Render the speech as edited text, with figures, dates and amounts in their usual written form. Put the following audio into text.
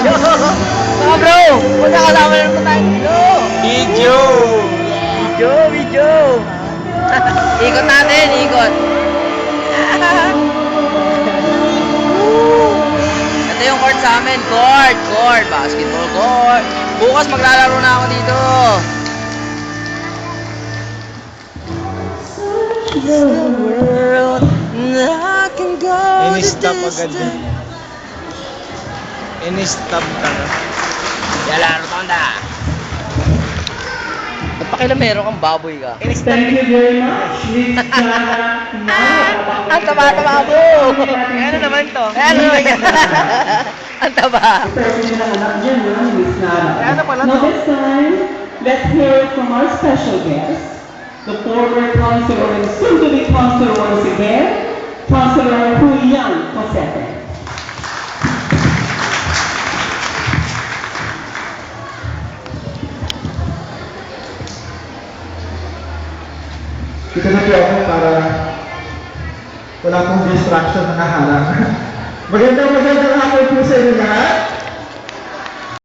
Mga bro, punta kasama na naman tayo dito. Video! Video. Ikot natin, ikot. Ito yung court sa amin, court, basketball court. Bukas maglalaro na ako dito. The world, I can go In-stop agad. In-stop ka na. Yala, rotonda. Ba't pakilamero kang baboy ka? Thank you very much, Miss Sarah. Ang taba-taba mo! Ano naman to? Ano naman yan? Ang taba. Ano pala to? Now this time, let's hear from our special guest, the former Councilor and soon-to-be Councilor once again, Councilor Julian Cosete. Dito na po ako para wala pong distraction na kaharap. Magandang hapon po sa inyo lahat.